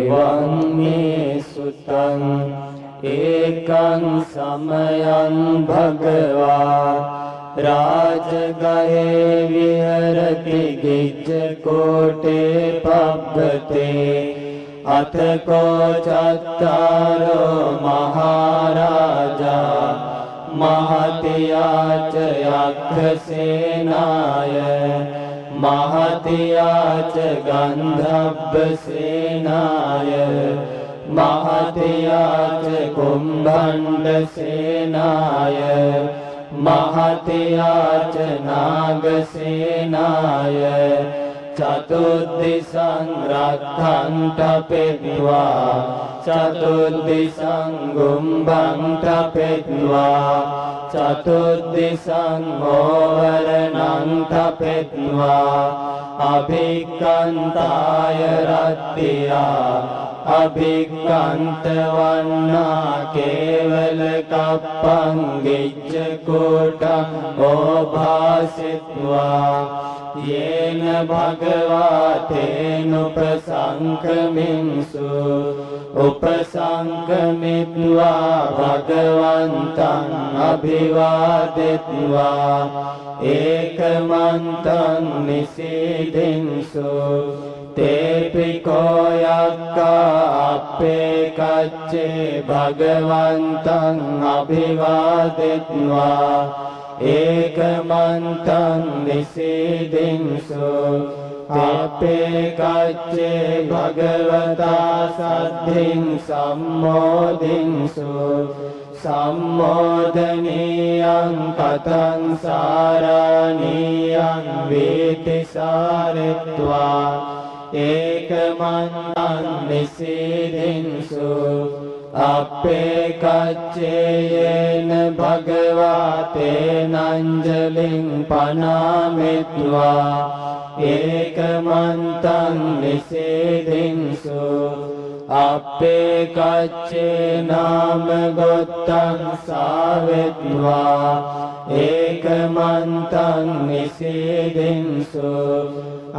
එවං මේ සුතං ඒකං සමයං භගවා රාජගහේ විහරති ගිජ්ජකෝටේ පබ්බතේ අතකෝ චත්තාරෝ මහරජා මහතියාච යක්ඛසේනාය මහතියාච ගන්ධබ්බසේනාය මහතියාච කුම්භණ්ඩසේනාය මහතියාච නාගසේනාය චතුද්දිසං රක්ඛන්තපෙත්වා චතුද්දිසං ගුම්භන්තපෙත්වා චතුද්දිසං ඕවරණන්තපෙත්වා අභික්ඛන්තාය රත්තියා අභික්ඛන්ත වන්නා කේවල කප්පං ගිජ්ජකෝටං ඕභාසිත්වා යේන භගවා තේනුපසංකමින්සු උපසංකමිත්වා භගවන්තං අභිවාදෙත්වා ඒකමන්තං නිසීදින්සු තේපිකෝ යක්ඛා අපේ කච්චේ භගවන්තං අභිවාදෙත්වා ඒකමන්තං නිසීදින්සු තේපේ කච්චේ භගවතා සද්ධින් සම්මෝදින්සු සම්මෝදනීයං කතං සාරණීයං වේතිසාරෙත්වා ඒකමන්තං නිසීදින්සු අපේ කච්චේයේන භගවා තේනංජලින් පනාමිත්වා ඒකමන්තං නිසීදින්සු අපේ කච්චේ නාම ගොත්තං සාවෙත්වා ඒකමන්තං නිසීදින්සු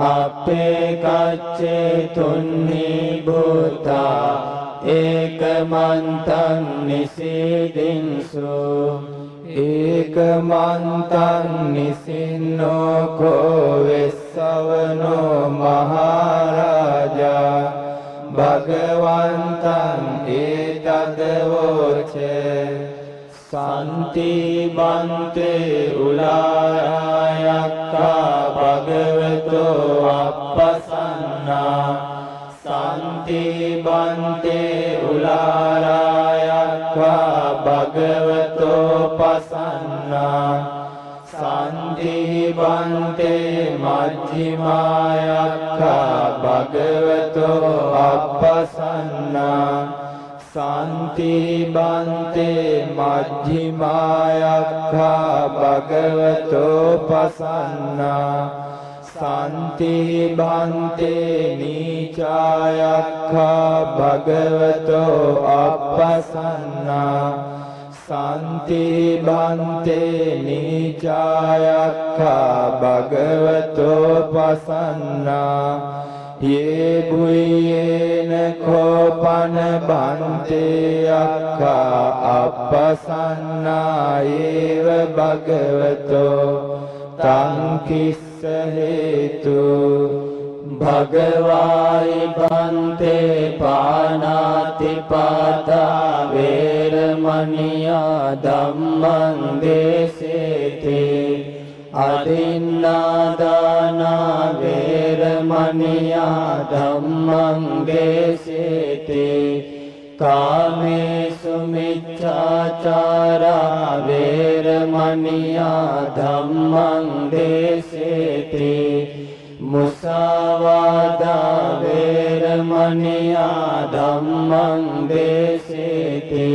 අපේ කච්චේ තුන්නි භූතා ඒකමන්තං නිසීදින්සු ඒකමන්තං නිසින්නෝ කෝ වෙස්සවනෝ මහරජා භගවන්තං ඒතදවෝචේ සන්ති බන්තේ උලායක්ඛා භගවතෝ අප්පසන්නා සන්ති බන්තේ උලාරායක්ඛා භගවතෝ පසන්නා සන්ති බන්තේ මජ්ක්‍ධිමායක්ඛා භගවතෝ අප්පසන්නා සන්ති බන්තේ මජ්ක්‍ධිමායක්ඛා භගවතෝ පසන්නා සන්ති බන්තේ නීචායක්ඛා භගවතෝ අප්පසන්නා සන්ති බන්තේ නීචායක්ඛා භගවතෝ පසන්නා යේ බුයේන කෝපන බන්තේ අක්ඛා අප්පසන්නා ඒව භගවතෝ තං කිස්ස හේතු භගවායි බන්තේ පානාති පාතා වේරමණියා ධම්මං දේසේති අදින්නාදානා වේරමණියා ධම්මං දේසේති කාමේසු මිච්ඡාචාරා වේරමණියා ධම්මං දේසේති මුසාවාදා වේරමණියා ධම්මං දේසේති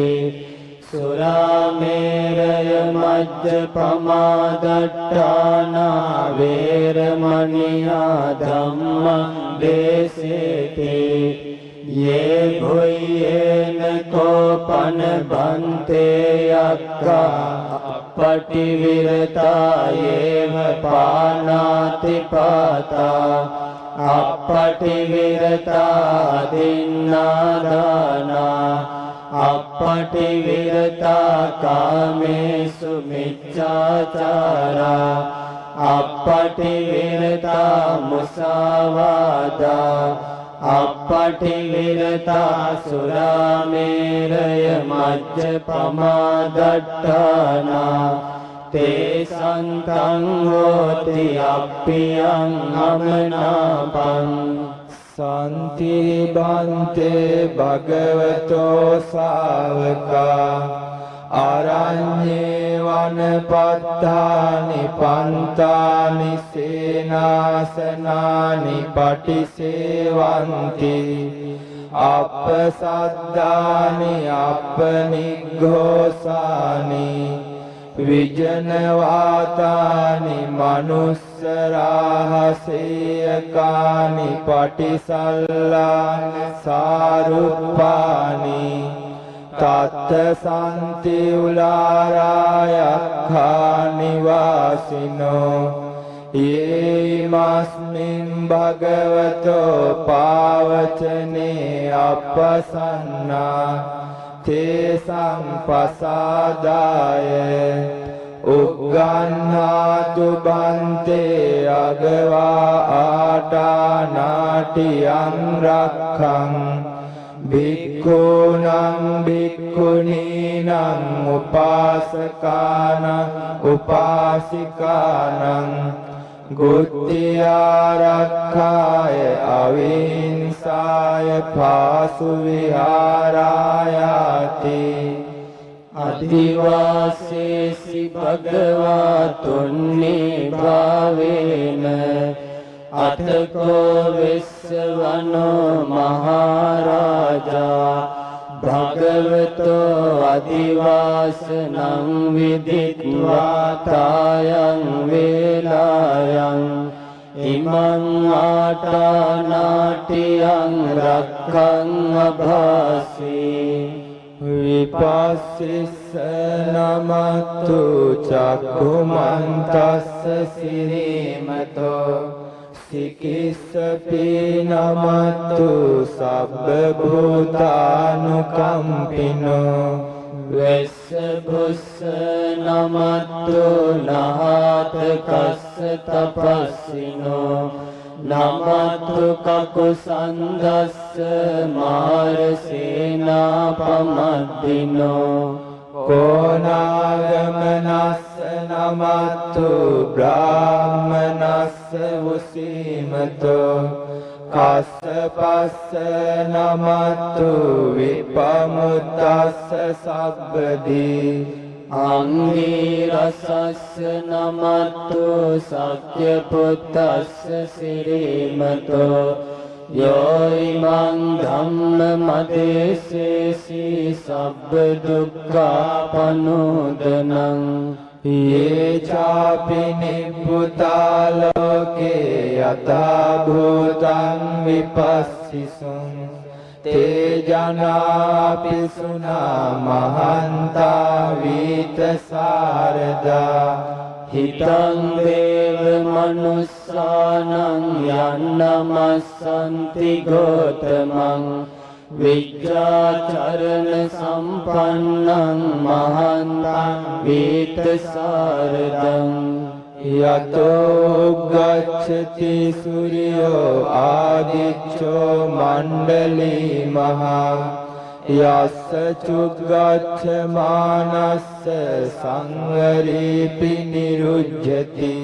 සුරාමේරය මජ්ජපමාදට්ඨානා වේරමණියා ධම්මං දේසේති යේ භුයේන කෝපන බන්තේ අක්ඛා අපටිවිරතා යේව පානාති පාතා අප්පටිවිරතා දින්නාදානා අප්පටිවිරතා කාමේසු මිච්ඡාචාරා අප්පටිවිරතා මුසාවාදා අප්පටිවිරතා සුරාමේරය මජ්ජපමාදට්ඨානා තේ සන්තං හෝති අප්පියං අමනාපං සන්ති බන්තේ භගවතෝ ශාවකා අරඤ්ඤේ වනපත්තානි පන්තානි සේනාසනානි පටිසේවන්ති අප්පසද්දානි අප්පනිග්ඝෝසානි විජනවාතානි මනුස්සරාහසේයකානි පටිසල්ලාන සාරුප්පානි තත්ත සන්ති උලාරායක්ඛානි වාසිනෝ යේමස්මින් භගවතෝ පාවචනේ අපසන්නා තේසං පසාදාය උග්ගන්නාතු බන්තේ අගවා ආටානාටියං රක්ඛං භික්ඛූණං භික්ඛුනීනං උපාසකානං උපාසිකානං ගුත්තිආරක්ඛාය අවිහිංසාය පාසු විහාරායාති අදිවාසේසි භගවා තුන්නේ භාවේන අතකෝ විස්සවනෝ මහරජා භගවතෝ අදිවාසනං විදිත්වා තායං වේලායං ඉමං ආටානාටියං රක්ඛං අභාසී විපස්සිස්ස නමතු චක්ඛුමන්තස්ස සිරීමතෝ සිකිස්සපි නමතු සබ්බ භූතානුකම්පිනෝ වෙස්ස බුස්ස නමතු නහත කස්ස තපස්සිනෝ නමතු කකුසන්දස්ස මාරසේනා පමද්දිනෝ කෝනාගමනස්ස නමතු බ්‍රාහ්මනස්ස උසීමතෝ කස්සපස්ස නමතු විපමුත්තස්ස සබ්බදී අංගීරසස්ස නමතු සත්‍යපුත්තස්ස සිරීමතෝ යෝයිමං ධම්මමදේසේසි සබ්බ දුක්ඛාපනෝදනං යේ චාපි නිබ්බුතා ලෝකේ යථා භූතං විපස්සිසුං තේ ජනාපි සුනා මහන්තා වීතසාරදා හිතං දේව මනුස්සානං යන්නමස්සන්ති ගෝතමං විජ්ජාචරණ සම්පන්නං මහන්තං වීතසාරදං යතෝ ගච්ඡති සූර්යෝ ආදිච්ඡෝ මණ්ඩලී මහා යස්ස චුග්ගච්ඡ මානස්ස සංවරීපි නිරුජ්ජති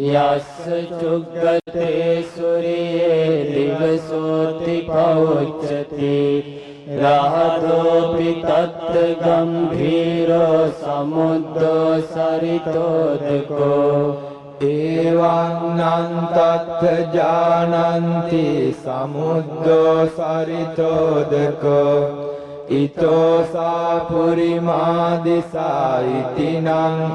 යස්ස චුග්ගතේ සූර්යේ දිවසෝති පෞච්ඡති රහතෝපි තත්ත ගම්භීරෝ සමුද්දෝ සරිතෝදකෝ එවං අන්තත්ථ ජානන්ති සමුද්දෝ සරිතෝදකෝ ඊතෝ සාපුරිමාදිසා ඉතිනං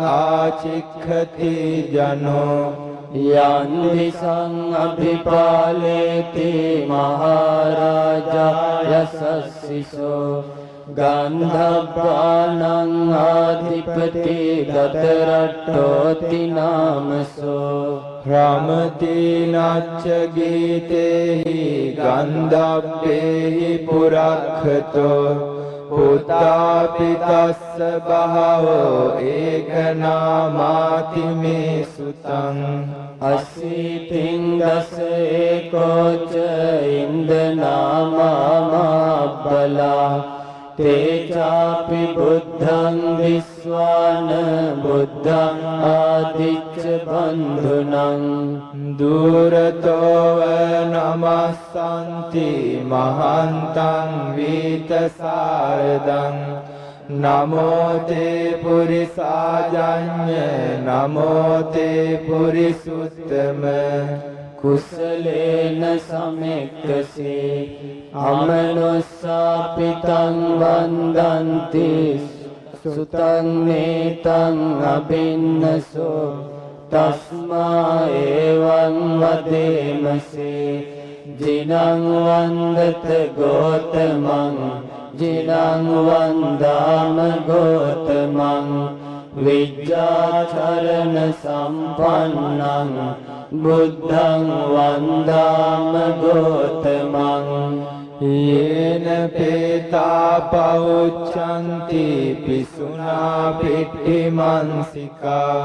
ආචික්ඛති ජනෝ යන්දිසං අභිපාලේති මහරජා යසස්සිසෝ ගන්ධබ්බානං ආධිපති දතරට්ඨෝති නාමසෝ රමති නච්ච ගීතේහි ගන්ධබ්බේහි පුරක්ඛතෝ පුත්තාපි තස්ස බහවෝ ඒකනාමාති මේ සුතං අසීතින් දස ඒකෝච ඉන්දනාමාබ්බලා තේචාපි බුද්ධං විස්වාන බුද්ධං ආදිච්ච බන්ධුනං දුරතෝව නමස්සන්ති මහන්තං වීතසාරදං නමෝ තේ පුරිසාජඤ්ඤ නමෝ තේ පුරිසුත්තම කුසලේන සමෙක්කසේ අමනුස්සාපිතං වන්දන්ති සුතං නේතං අබින්නසෝ තස්මා එවං වදේමසේ ජිනං වන්දත ගෝතමං ජිනං වන්දාම ගෝතමං විජ්ජාචරණ සම්පන්නං බුද්ධං වන්දාම ගෝතමං යේන පේතා පෞච්ඡන්ති පිසුනා පිට්ඨිමන්සිකා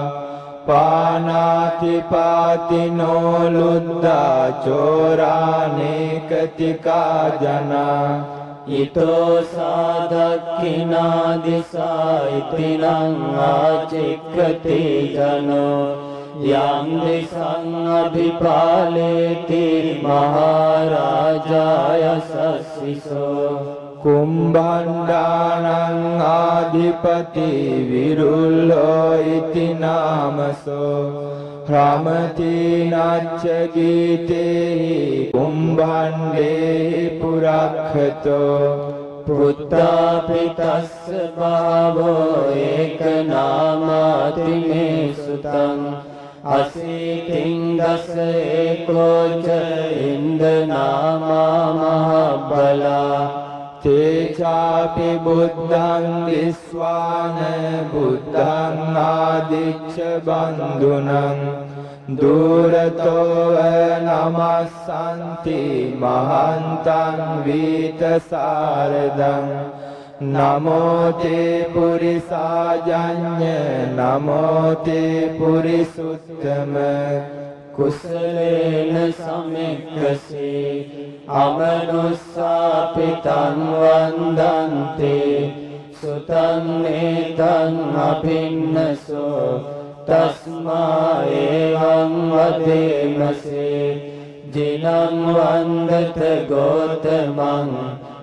පානාති පාතිනෝ ලුද්දා චෝරානේකතිකා ජනා ඊතෝ සාදක්ඛිනා දිසා ඉතිනං ආචික්ඛති ජනෝ යම් දිසං අභිපාලේති මහරජාය සස්සිසෝ කුම්භණ්ඩානං ආධිපති විරුල්ලෝ ඉති නාමසෝ රාමති නච්ච ගීතේහි කුම්භණ්ඩේ පුරක්ඛතෝ පුත්තාපි තස්ස භාවෝ ඒකනාමාති මේ සුතං අසීතින් දස ඒකෝච ඉන්දනාමා මහබ්බලා තේචාපි බුද්ධං විස්වාන බුද්ධං ආදිච්ච බන්ධුනං දුරතෝ නමස්සන්ති මහන්තං වීතසාරදං නමෝ තේ පුරිසාජඤ්ඤ නමෝ තේ පුරිසුත්තම කුසලේන සමෙක්කසේ අමනුස්සාපිතං වන්දන්තේ සුතං නේතං අභින්නසෝ තස්මා එවං වදේමසේ ජිනං වන්දත ගෝතමං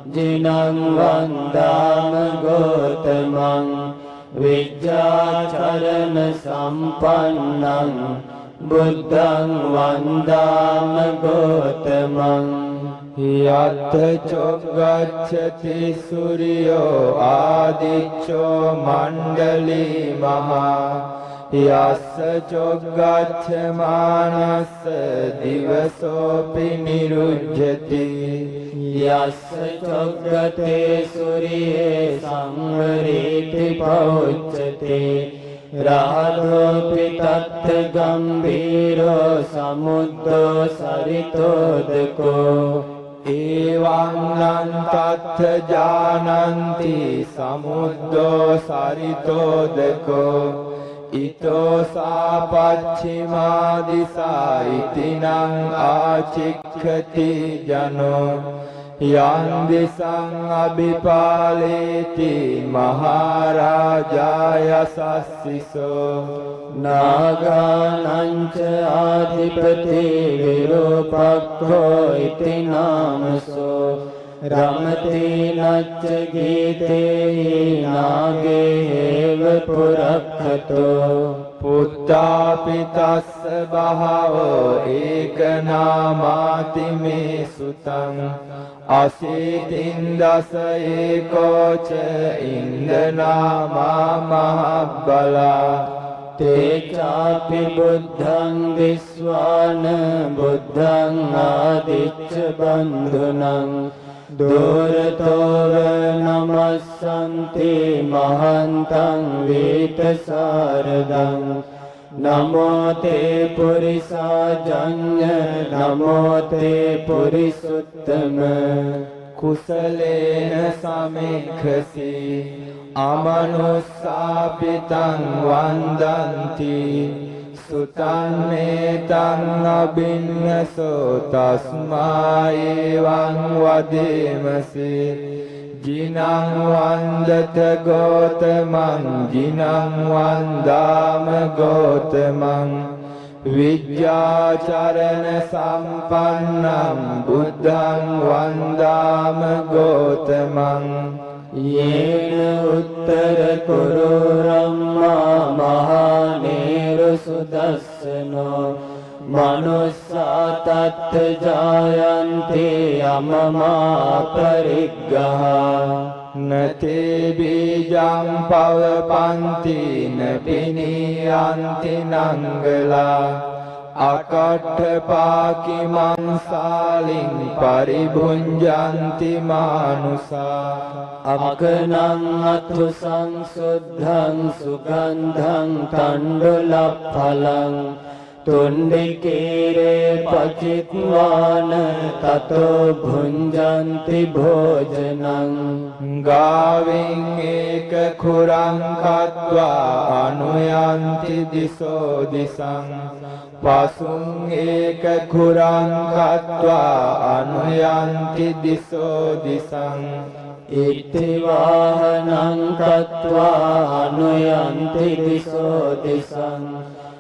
ජිනං වන්දාම ගෝතමං විජ්ජාචරණ සම්පන්නං බුද්ධං වන්දාම ගෝතමං යත්ථ චොග්ගච්ඡති සූර්යෝ ආදිච්චෝ මණ්ඩලී මහා යස්ස චොග්ගච්ඡමානස්ස දිවසෝපි නිරුජ්ජති යස්ස චොග්ගතේ සූර්යේ සංවරීති පෞච්ඡති රාධෝපි තත්ත ගම්භීරෝ සමුද්දෝ සරිතෝදකෝ එවං නං තත්ථ ජානන්ති සමුද්දෝ සරිතෝදකෝ ඊතෝ සාපච්චිමා දිසා ඉතිනං ආචික්ඛති ජනෝ යං දිසං අභිපාලේති මහරජාය සස්සිසෝ නාගානං ච ආධිපති විරූපක්ඛෝ ඉති නාමසෝ රමති නච්ච ගීතේ නාගේව පුරක්ඛතෝ පුත්තාපි තස්ස බහවෝ ඒකනාමාති මේ සුතං අසීතින් දස ඒකෝච ඉන්දනාමා මහබ්බලා තේචාපි බුද්ධං විස්වාන බුද්ධං ආදිච්ච බන්ධුනං දුරතෝව නමස්සන්ති මහන්තං වේතසාරදං නමෝ තේ පුරිසාජඤ්ඤ නමෝ තේ පුරිසුත්තම කුසලේන සමෙක්ඛසි අමනුස්සාපිතං වන්දන්ති සුතං මේතං අබින්නසෝ තස්මා එවං වදේමසි ජිනං වන්දත ගෝතමං ජිනං වන්දාම ගෝතමං විද්‍යාචරණ සම්පන්නං බුද්ධං වන්දාම ගෝතමං යේන උත්තර කුරු රම්මා මහානේරු සුදස්සනෝ මනුස්සා තත්ත ජායන්ති අමමා පරිග්ගහා නතේ බීජං පවපන්ති නපිනියන්ති නංගලා අකට්ඨපාකි මංසාලින් පරිභුඤ්ජන්ති මානුසා අකනං අතු සංසුද්ධං සුගන්ධං තණ්ඩුලප්ඵලං තුණ්ඩිකේරේ පචිත්වාන තතෝ භුඤ්ජන්ති භෝජනං ගාවින් ඒක කුරං කତ୍වා අනුයන්ති දිසෝ දිසං පසුං ඒක කුරං කତ୍වා අනුයන්ති දිසෝ දිසං ඉති වාහනං කତ୍වා අනුයන්ති දිසෝ දිසං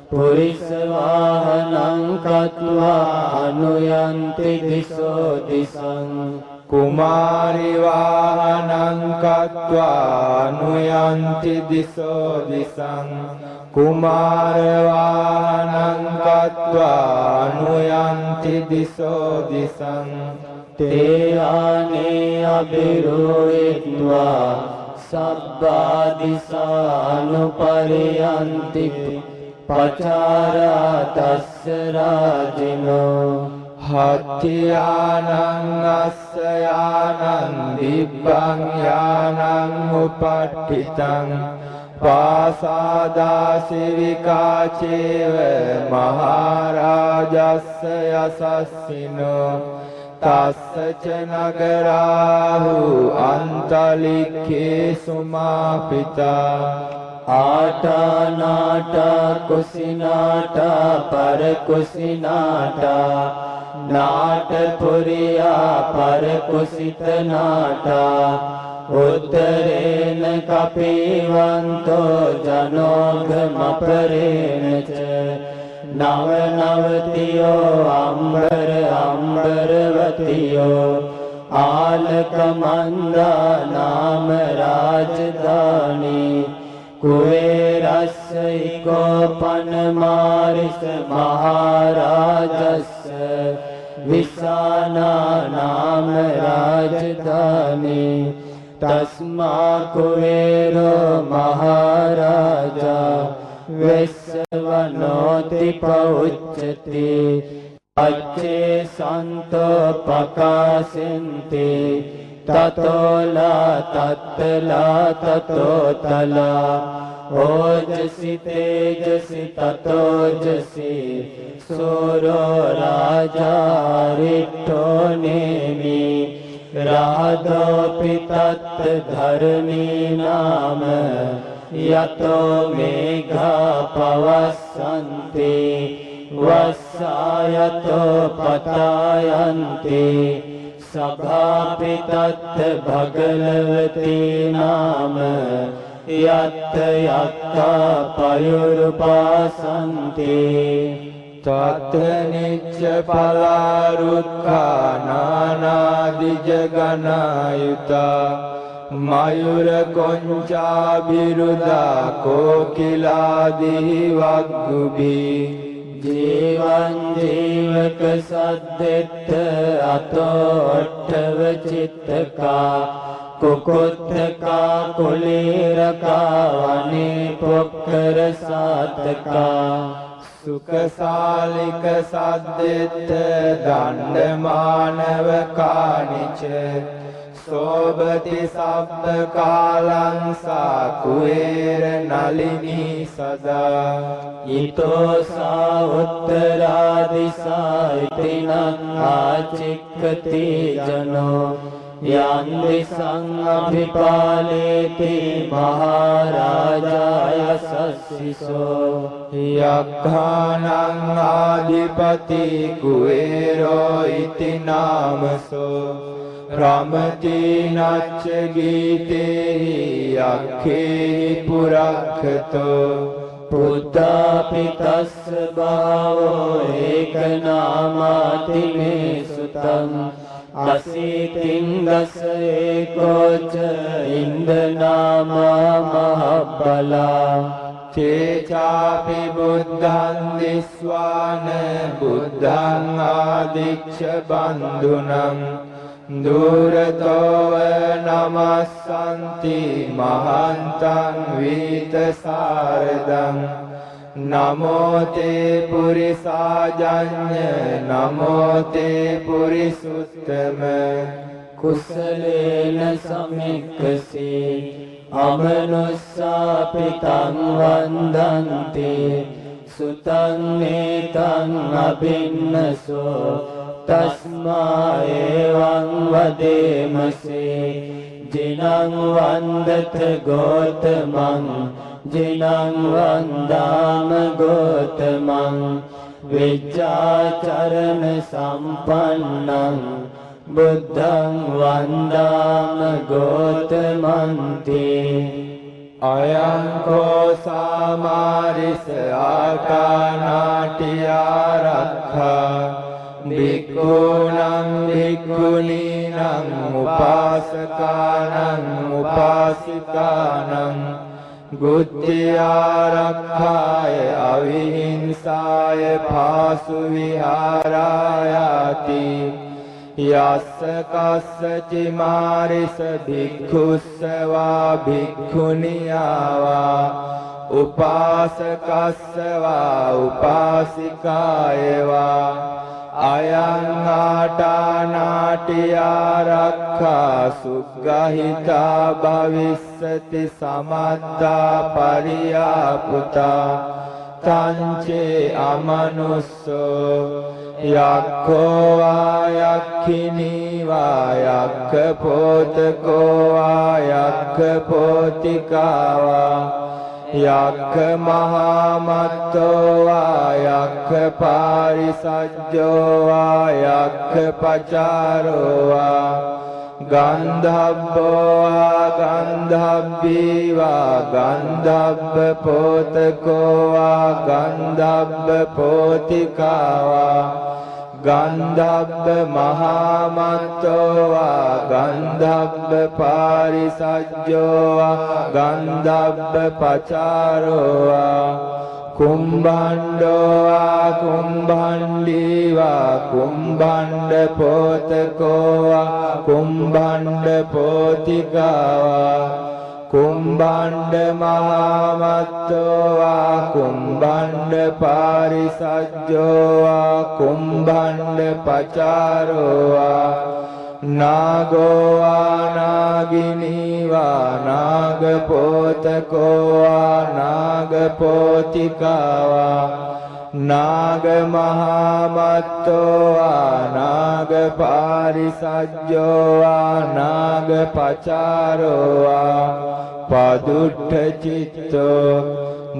පුරිස වාහනං කତ୍වා අනුයන්ති දිසෝ දිසං කුමාරි වාහනං කତ୍වා අනුයන්ති දිසෝ දිසං කුමාර වාහනං කତ୍වා අනුයන්ති දිසෝ දිසං තේ ආනේ අබිරෝයත්වා සබ්බා දිසානුපරියන්ති පචාරා තස්ස රාජිනෝ හත්යානං අස්සයානං දිබ්බං යානං උපට්ඨිතං පාසාදාසි විකාචේව මහරජස්ස යසස්සිනෝ තස්ස ච නගරාහු අන්තලික්ඛේ සුමාපිතා ආටානාටා කුසිනාටා පරකුසිනාටා නාටපුරියා පරකුසිතනාටා උත්තරේන කපිවන්තෝ ජනෝඝමපරේන ච නව නවතියෝ අම්බර අම්බරවතියෝ ආලකමන්දා නාම රාජධානී කුවේරස්ස ඉකෝපනමාරිස මහරජස්ස විසානා නාම රාජධානී තස්මා කුවේරෝ මහරජා වෙස්සවනෝති පෞච්චති අච්චේ සන්තෝ පකාසෙන්ති තතෝලා තත්තලා තතෝතලා ඕජසි තේජසි තතෝජසි සූරෝ රාජා රිට්ඨෝ නේමි රාධෝපි තත්ත ධරණී නාම යතෝ මේඝා පවස්සන්ති වස්සායතෝ පතායන්ති සභාපි තත්ත භගලවති නාම යත්ත යත්තා පයුරුපාසන්ති තත් නිච්ච පලාරුක්ඛා නානාදිජ ගනායුතා මයුර කොංචා බිරුදා කෝකිලාදී වග්ගුබී ජීවන් ජීවක සද්දෙත්ත අතෝට්ඨව චිත්තකා කුකුත්තකා කුලීරකා වනේ පොක්කර සාතකා සුඛසාලික සද්දෙත්ත දණ්ඩමානව කානිච සෝබති සබ්බ කාලං සාකුවේර නලිනී සදා ඊතෝ සා උත්තරාදිසා ඉතිනං ආචික්කති ජනෝ යන්දි සංඅභිපාලේති මහරජාය සස්සිසෝ යක්ඛානං ආදිපති කුවේරෝ ඉති නාමසෝ රමති නච්ච ගීතේහි යක්ඛේ පුරක්ඛතෝ පුද්ධාපි තස්ස භාවෝ ඒක නාමාති මේ සුතං අසීතින් දස ඒකෝච ඉන්දනාමා මහබ්බලා චේචාපි බුද්ධං දිස්වාන බුද්ධං ආදිච්ච බන්දුනම් දුරතෝව නමස්සන්ති මහන්තං වීතසාරදං නමෝ තේ පුරිසාජඤ්ඤ නමෝ තේ පුරිසුත්තම කුසලේන සමික්ඛසේ අමනුස්සාපිතං වන්දන්ති සුතං නේතං අබින්නසෝ තස්මා එවං වදේමසේ ජිනං වන්දත ගෝතමං ජිනං වන්දාම ගෝතමං විජ්ජාචරණ සම්පන්නං බුද්ධං වන්දාම ගෝතමන්ති අයං කෝ සාමාරිස ආකානාටිආරක්ඛා භික්ඛූණං භික්ඛුනීනං උපාසකානං උපාසිකානං ගුත්තිආරක්ඛාය අවිහිංසාය පාසු විහාරායාති යස්ස කස්ස චිමාරිස භික්ඛුස්සවා භික්ඛුනියාවා උපාසකස්සවා උපාසිකායවා අයං ආටානාටිආරක්ඛා සුග්ගහිතා භවිස්සති සමද්දා පරියාපුතා තංචේ අමනුස්සෝ යක්ඛෝ වා යක්ඛිනී වා යක්ඛ පෝතකෝ වා යක්ඛ පෝතිකා වා යක්ඛ මහාමත්තෝ වා යක්ඛ පාරිසජ්ජෝ වා යක්ඛ පචාරෝ වා ගන්ධබ්බෝ වා ගන්ධබ්බී වා ගන්ධබ්බ පෝතකෝ වා ගන්ධබ්බ පෝතිකා වා ගන්ධබ්බ මහාමත්තෝ වා ගන්ධබ්බ පාරිසජ්ජෝ වා ගන්ධබ්බ පචාරෝ වා කුම්භණ්ඩෝ වා කුම්භණ්ඩී වා කුම්භණ්ඩ පෝතකෝ වා කුම්භණ්ඩ පෝතිකා වා කුම්භණ්ඩ මහාමත්තෝ වා කුම්භණ්ඩ පාරිසජ්ජෝ වා කුම්භණ්ඩ පචාරෝ වා නාගෝ වා නාගිනී වා නාග පෝතකෝ වා නාග පෝතිකා වා නාග මහාමත්තෝ වා නාග පාරිසජ්ජෝ වා නාග පචාරෝ වා පදුට්ඨ චිත්තෝ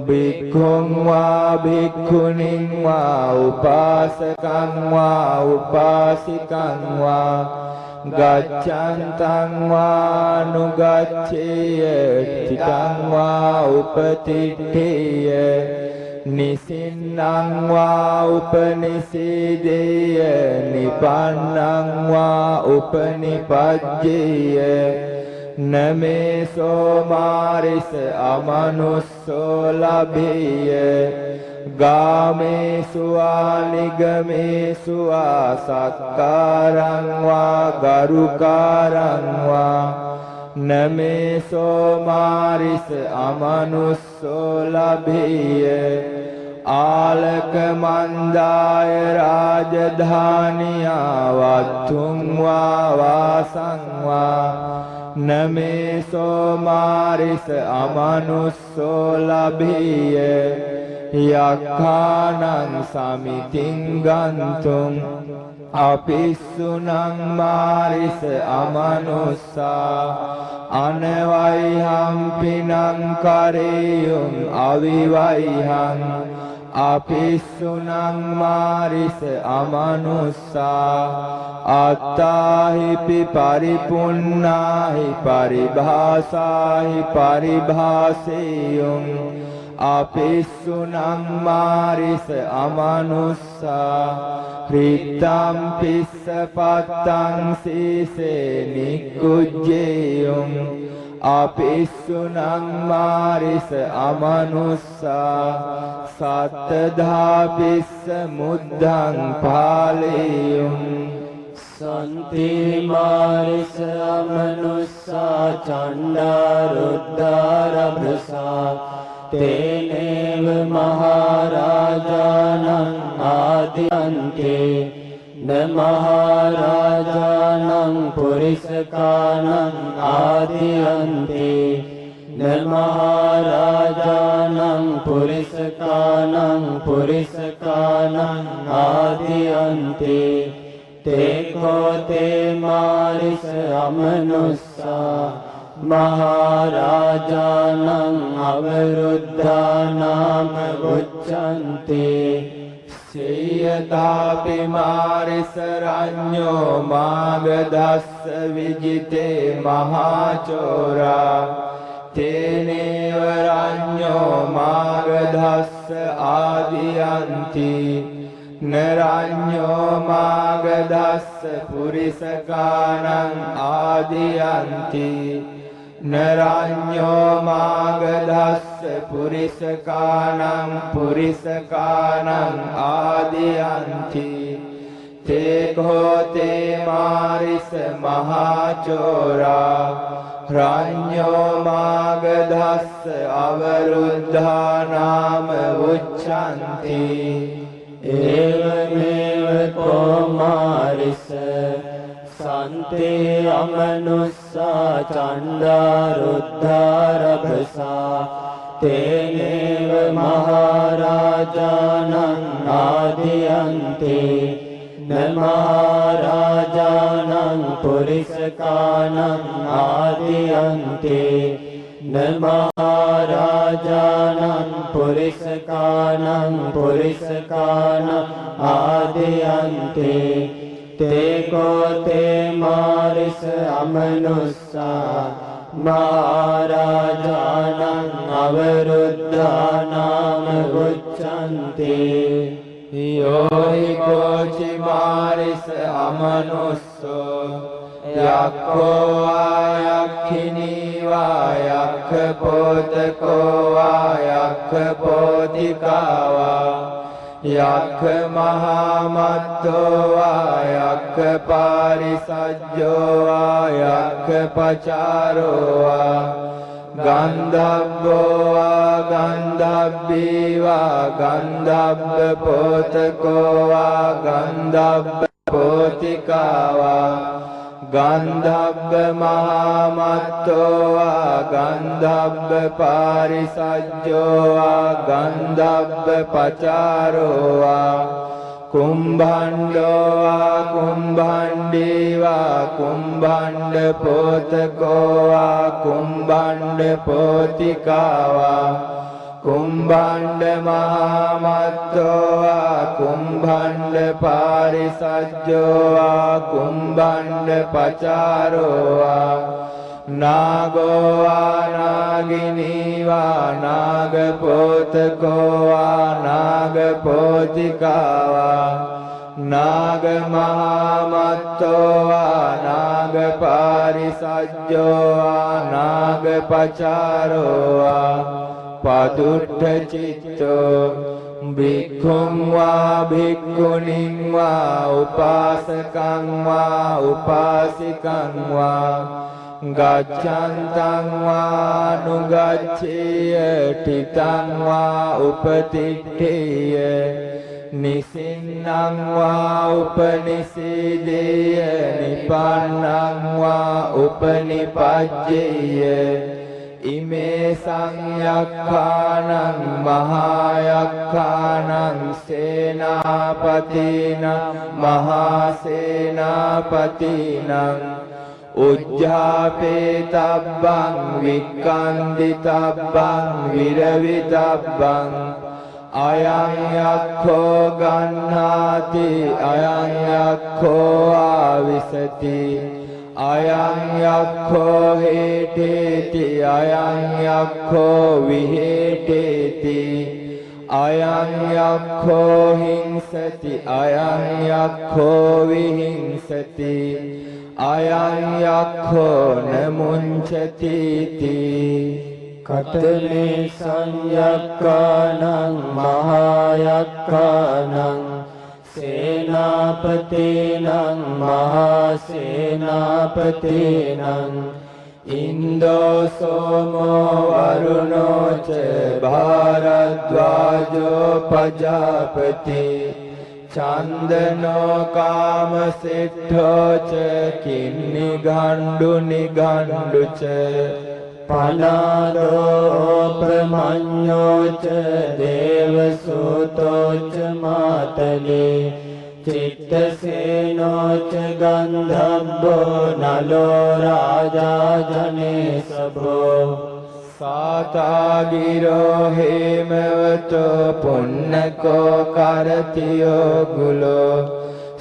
භික්ඛුං වා භික්ඛුනින් වා උපාසකං වා උපාසිකං වා ගච්ඡන්තං වා නුගච්ඡේය තිතං වා උපතිට්ඨේය නිසින්නං වා උපනිසීදේය නිපන්නං වා උපනිපජ්ජේය නමේ සෝමාරිස අමනුස්සෝ ලභේය ගාමේසු ආනිගමේසු ආසක්කාරං වා ගරුකාරං වා නමේ සෝමාරිස අමනුස්සෝ ලභේය ආලක මන්දාය රාජධානියා වත්තුං වා වාසං වා නමේ සෝමාරිස අමනුස්සෝ ලභීය යක්ඛානං සමිතින් ගන්තුං අපිස්සුනං මාරිස අමනුස්සා අනවයිහං පිනං කරේයුං අවිවයිහං අපිස්සුනං මාරිස අමනුස්සා අත්තාහිපි පරිපුන්නාහි පරිභාසාහි පරිභාසෙයුං අපිස්සුනං මාරිස අමනුස්සා රිත්තම් පිස්ස පත්තං සීසේ නික්කුජ්ජේයුං අපිස්සුනං මාරිස අමනුස්සා සත්තධා පිස්ස මුද්ධං පාලේයුං සන්ති මාරිස අමනුස්සා චණ්ඩාරුද්ධාරභසා තේනේව මහරජානං ආදියන්තේ න මහරජානං පුරිසකානං ආදියන්තේ න මහරජානං පුරිසකානං ආදියන්තේ තේකෝ තේ මාරිස අමනුස්සා මහරජානං අවරුද්ධානාම උච්චන්ති සියතාපි මාරිස රඤ්ඤෝ මාගදස්ස විජිතේ මහාචෝරා තේනේව රඤ්ඤෝ මාගදස්ස ආදියන්ති නරඤ්ඤෝ මාගදස්ස පුරිසකානං ආදියන්ති නරඤ්ඤෝ මාගදස්ස පුරිසකානං ආදියන්ති තේකෝ තේ මාරිස මහාචෝරා රඤ්ඤෝ මාගදස්ස අවරුද්ධානාම උච්චන්ති ඒවමේව කෝ මාරිස සන්තේ අමනුස්සා චණ්ඩාරුද්ධාරභසා තේනේව මහරජානං ආදියන්තේ න මහරජානං පුරිසකානං ආදියන්තේ න මහරජානං පුරිසකානං ආදියන්තේ තේකෝ තේ මාරිස අමනුස්සා මහරජානං අවරුද්ධානාම උච්චන්ති යෝහි කෝචි මාරිස අමනුස්සෝ යක්ඛෝ ආයක්ඛිනී වා යක්ඛ පෝතකෝ වා යක්ඛ පෝතිකා වා යක්ඛ මහාමත්තෝ වා යක්ඛ පාරිසජ්ජෝ වා යක්ඛ පචාරෝ වා ගන්ධබ්බෝ වා ගන්ධබ්බී වා ගන්ධබ්බ පෝතකෝ වා ගන්ධබ්බ පෝතිකා වා ගන්ධබ්බ මහාමත්තෝ වා ගන්ධබ්බ පාරිසජ්ජෝ වා ගන්ධබ්බ පචාරෝ වා කුම්භණ්ඩෝ වා කුම්භණ්ඩී වා කුම්භණ්ඩ පෝතකෝ වා කුම්භණ්ඩ පෝතිකා වා කුම්භණ්ඩ මහාමත්තෝ වා කුම්භණ්ඩ පාරිසජ්ජෝ වා කුම්භණ්ඩ පචාරෝ වා නාගෝ වා නාගිනී වා නාග පෝතකෝ වා නාග පෝතිකා වා නාග මහාමත්තෝ වා නාග පාරිසජ්ජෝ වා නාග පචාරෝ වා පදුට්ඨ චිත්තෝ භික්ඛුං වා භික්ඛුණීං වා උපාසකං වා උපාසිකං වා gacchantang va nugaccheya titang va upatitteya nisinnang va upanisideya nipannang va upanipajjeya ime sanyakkhanang mahayakkhanang senapatinang mahasenapatinang ujjhapetabbang vikkanditabbang viravitabbang ayang yakho gannhati ayang yakho avisati ayang yakho heteti ayang yakho viheteti ayang yakho hingsati ayang yakho vihingsati ayang yakho namuncati ti katane sanyakkanang mahayakkanang senapatinang mahasenapatinang indo somo varuno ca bharadvajo pajapati chandano kamasettho ca kinnigandu nigandu ca panado pramanyo ca devasuto ca matale chittaseno ca gandhabbo nalo raja jane sabho satagiro hemavato punnako karatiyo gulo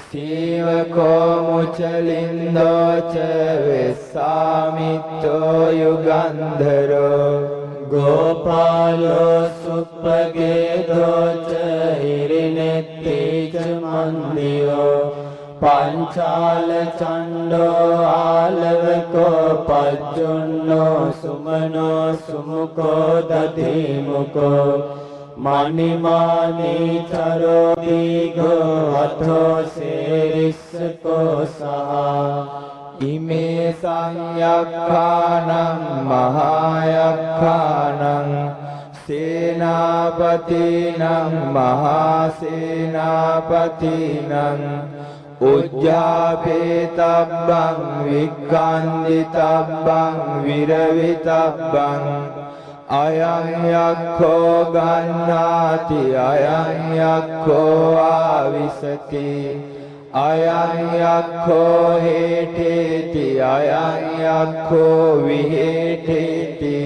sivako muchalindo ca vesamitto yugandharo gopalo suppagedo ca hirinetti ca mandiyo pancala chando alavako pajjunno sumano sumuko dadimuko manimani charo digo atho serissako saha ime sanyakkhanang mahayakkanang senapatinang mahasenapatinang ujjhapetabbang vikkanditabbang viravitabbang ayang yakho gannhati ayang yakho avisati ayang yakho heteti ayang yakho viheteti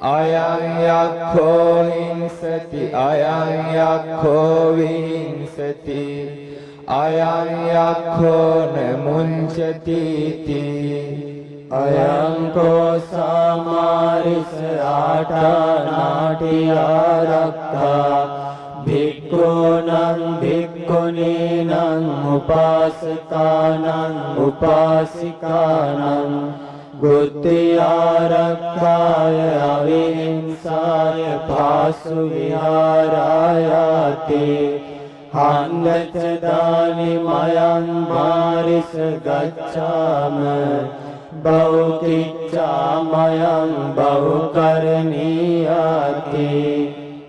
ayang yakho hingsati ayang yakho vihingsati ayang yakho namuncati ti ayang ko samaris atanatiya rakha bhikkhunam bhikkhuninam upasakanam upasikanam guttya rakkaya avihimsaya bhasu viharayati handacadani mayang maris gacchama bahukiccamayang bahukaraniyati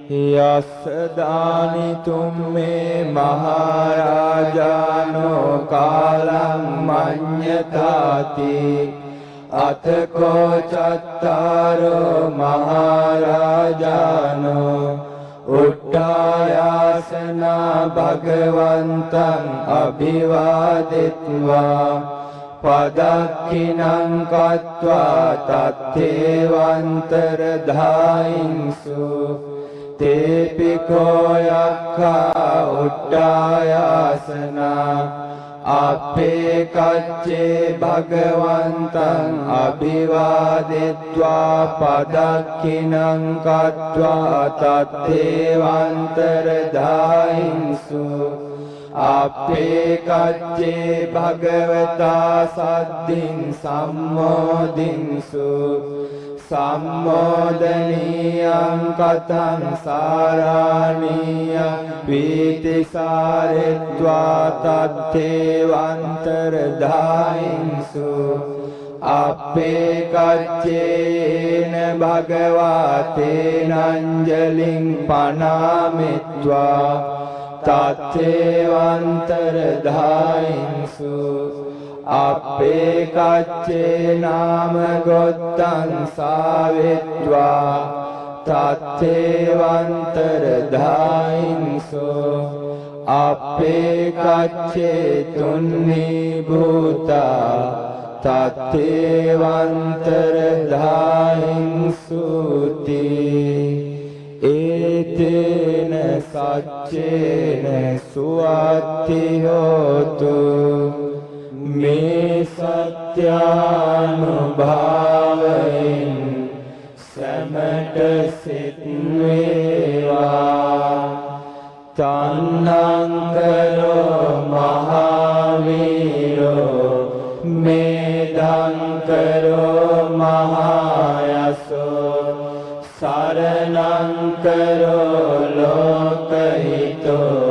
yasadani tumme maharajano kalam manyatati atko chattaro maharajano uttayasana bhagavantam abhivaditva padakkinam kattva tattevantaradhainsu tepiko yakha uttayasana appekacce bhagavantam abhivaditva padakkinam kattva tattevantaradhainsu appekacce bhagavata saddin sammodinsu sammodaniyam katam saraniyam vitisaretva tattevantaradhainsu අපේකච්චේන භගවාතේනංජලින් පනාමිත්වා තත්තේවන්තරධායින්සු අපේකච්චේ නාම ගොත්තං සාවිත්වා තත්තේවන්තරධායින්සු අපේකච්චේ තුන්නී භූතා තත්තේවන්තරධායින්සුති ඒතේන සච්චේන සුවත්ති හෝතු මේ සත්‍යානුභාවයෙන් සැමට සිත් වේවා තන්නංකරෝ මහාවීරෝ මේදංකරෝ මහායසෝ සරණංකරෝ ලෝකහිතෝ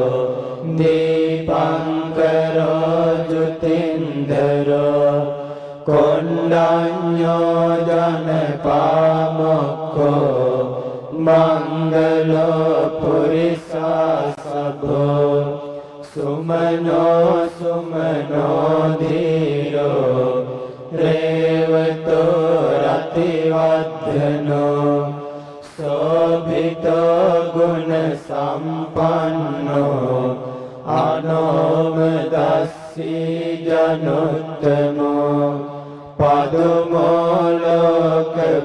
දීපංකරෝ ජුතින්දරෝ කොණ්ඩඤ්ඤෝ ජනපාමොක්ඛෝ මංගලෝ පුරිසසභෝ සුමනෝ සුමනෝ ධීරෝ රේවතෝ රතිවර්ධනෝ සෝභිතෝ ගුණ සම්පන්නෝ අනෝමදස්සී ජනොත්තමෝ පදුමෝ ලෝකපච්චෝතෝ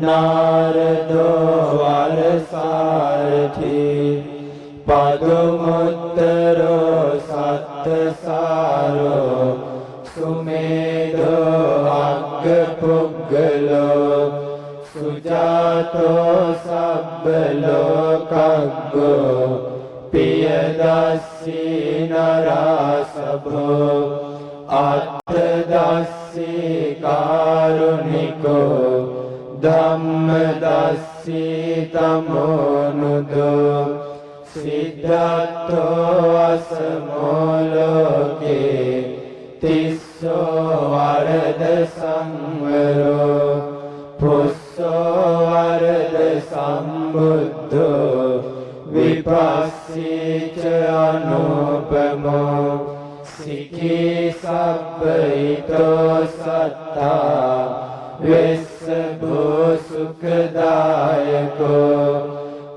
නාරදෝ වරසාරථි පදුමුත්තරෝ සත්තසාරෝ සුමේධෝ අග්ගපුග්ගලෝ සුජාතෝ සබ්බ ලෝකග්ගෝ පියදස්සී නරසභෝ අත්තදස්සී කාරුණිකෝ ධම්මදස්සී තමෝනුදෝ සිද්ධාර්ථෝ අසමෝ ලෝකේ තිස්සෝ වරද සංවරෝ පුස්සෝ වරද සම්බුද්ධෝ විපස්සීච අනුපමෝ සිකී සබ්බයිතෝ සත්තා වෙස්සභෝ සුඛදායකෝ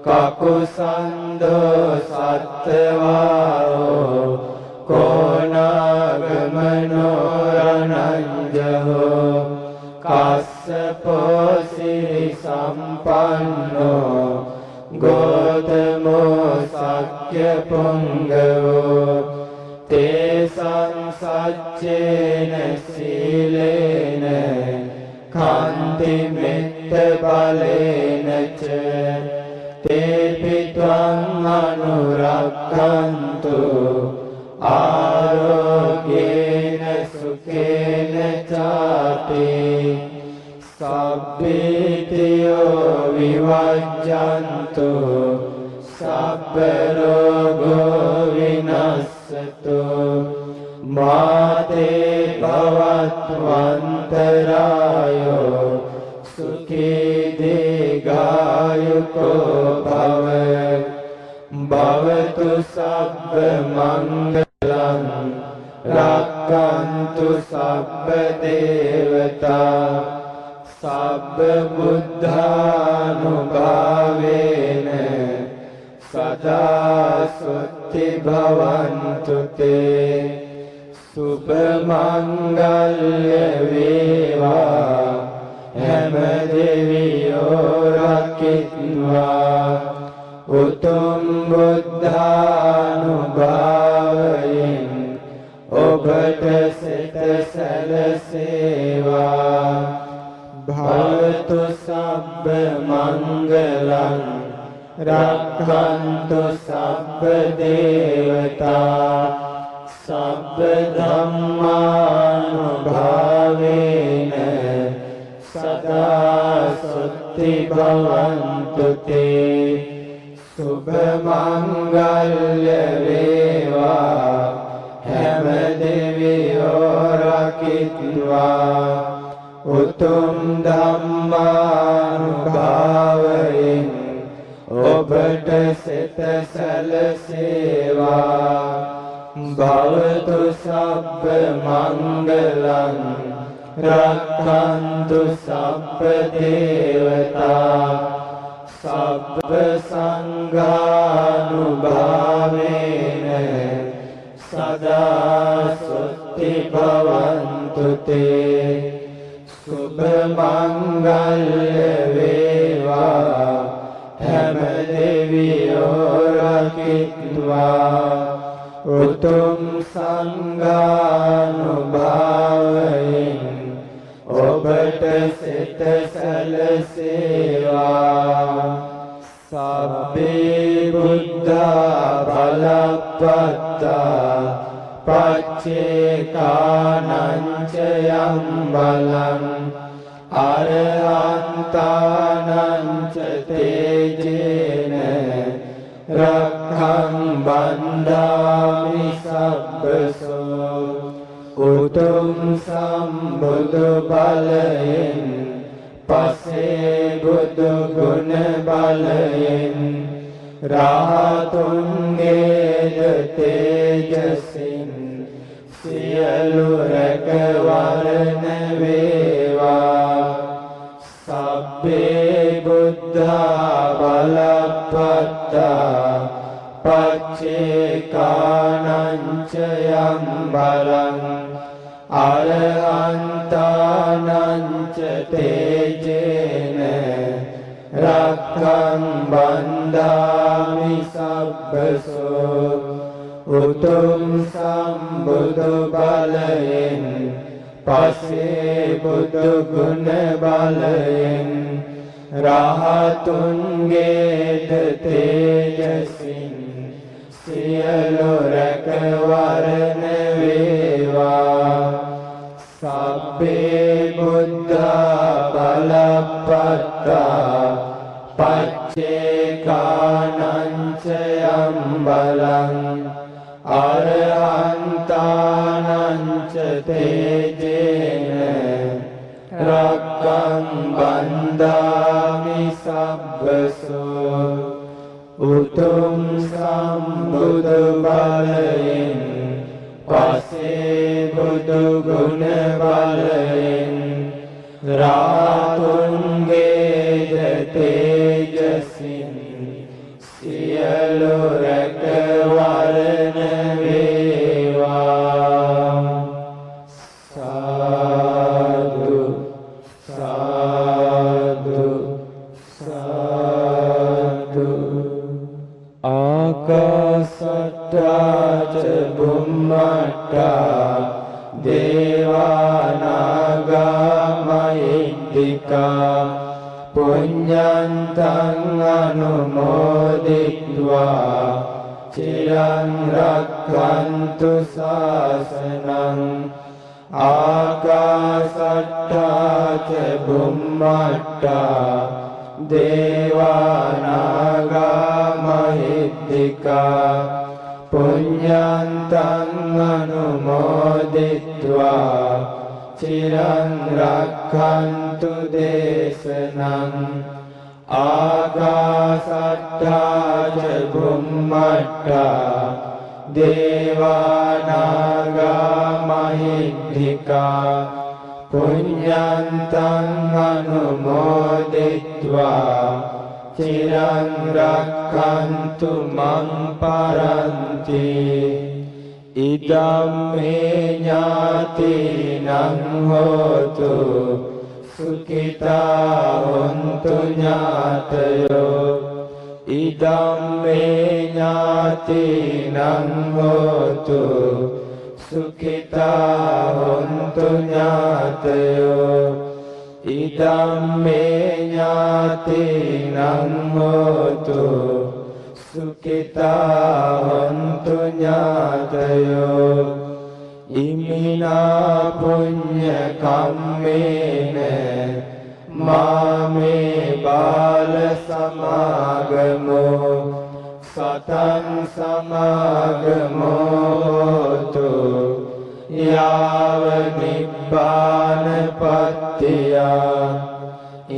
කකුසන්ධෝ සත්තවාෝ කෝනාගමනෝ රණංජහෝ කස්සපෝ සිරි සම්පන්නෝ ගෝතමෝ සක්්‍ය පුංගවෝ තේසං සච්චේන සීලේන කාන්ති මෙත්ත බලේන ච තේපි ත්වං අනුරක්ඛන්තු ආරෝග්‍යේන සුඛේන චාති සබ්බේතියෝ විවජ්ජන්තු සබ්බ රෝගෝ විනස්සතු මාතේ භවත්වන්තරායෝ සුඛී දීඝායුකෝ භව භවතු සබ්බ මංගලං රක්ඛන්තු සබ්බ දේවතා සබ්බ බුද්ධානුභාවේන සදා සුත්ති භවන්තු තේ සුභ මංගල්‍ය වේවා හැම දෙවියෝ රකිත්වා උතුම් බුද්ධානුභාවයෙන් ඔබට සිත සැලසේවා භවතු සබ්බ මංගලං රක්ඛන්තු සබ්බ දේවතා සබ්බ ධම්මානුභාවේන සදා සුත්ති භවන්තු තේ සුභ මංගල්‍ය වේවා හැම දෙවියෝ රකිත්වා උතුම් ධම්මානුභාවයෙන් ඔබට සිත සැලසේවා භවතු සබ්බ මංගලං රක්ඛන්තු සබ්බ දේවතා සබ්බ සංඝානුභාවේන සදා සුත්ති භවන්තු තේ සුභ මංගල්‍ය වේවා හැම දෙවියෝ රකිත්වා උතුම් සංඝානුභාවයෙන් ඔබට සිත සැලසේවා සබ්බේ බුද්ධා බලප්පත්තා පච්චේකානං ච යම් බලං අරහන්තානං ච තේජේන රක්ඛං බන්ධාමි සබ්බසෝ උතුම් සම්බුදු බලයෙන් පසේ බුදු ගුණ බලයෙන් රාතුන්ගේද තේජසින් සියලු රැකවරණ වේවා සබ්බේ බුද්ධා බලප්පත්තා පච්චේකානං ච යම් බලං අරහන්තානං ච තේජේන රක්ඛං බන්ධාමි සබ්බසෝ උතුම් සම්බුදු බලයෙන් පසේ බුදු ගුණ බලයෙන් රහතුන්ගේද තේජසින් සියලු රැකවරණ වේවා සබ්බේ බුද්ධා බලප්පත්තා පච්චේකානං ච යම් බලං අරහන්තානං ච තේජේන රක්ඛං බන්ධාමි සබ්බසෝ උතුම් සම්බුදු බලයෙන් පසේ බුදු ගුණ බලයෙන් රාතුන්ගේද තේජසින් සියලු රැකවරණ වේවා සාදු සාදු සාදු ආකාසට්ටා ච බුම්මට්ටා දේවානාගා මහිද්దికා පුඤ්ඤන්තං අනුමෝදිත්වා චිරං රක්ඛන්තු ශාසනං ආකාසට්ටා ච බුම්මට්ටා දේවානාගා මහිද්దికා පුඤ්ඤන්තං අනුමෝදිත්වා චිරං රක්ඛන්තු දේශනං ආකාසට්ටා ච බුම්මට්ටා දේවානාගා මහිද්దికා පුඤ්ඤන්තං අනුමෝදිත්වා චිරං රක්ඛන්තු මං පරන්ති ඉදම්මේ ඥාතිනං හෝතු සුඛිතා හොන්තු ඥාතයෝ ඉදම්මේ ඥාතිනං හෝතු සුඛිතා හොන්තු ඥාතයෝ ඉදම්මේ ඥාතිනං හෝතු සුඛිතා හොන්තු ඥාතයෝ ඉමිනා පුඤ්ඤ කම්මේන මාමේ බාල සමාගමෝ සතං සමාගමෝ යාව නිබ්බානපත්තියා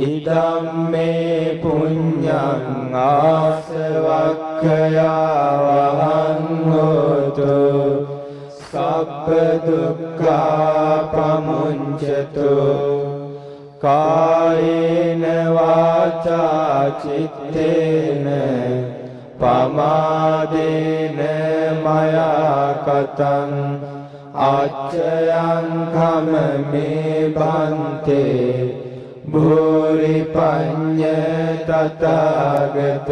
ඉදම්මේ පුඤ්ඤං ආසවක්ඛයා වහං හෝතු සබ්බ දුක්ඛා පමුඤ්චතු කායේන වාචා චිත්තේන පමාදේන මයා කතං අච්චයං කමමේ බන්තේ භූරි පඤ්ඤ තථාගත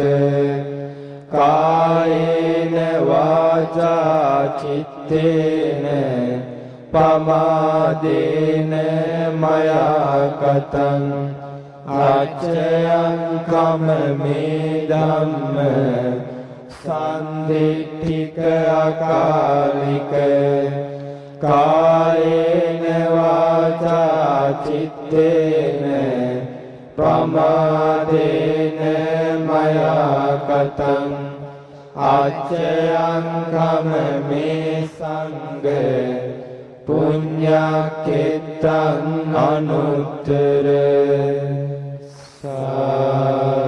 කායේන වාචා චිත්තේන පමාදේන මයා කතං අච්චයං කමමේ ධම්ම සම්දිට්ඨික අකාලික කායේන වාචා චිත්තේන පමාදේන මයා කතං අච්චයං කමමේ සංඝ පුඤ්ඤක්ඛෙත්තං අනුත්තර සා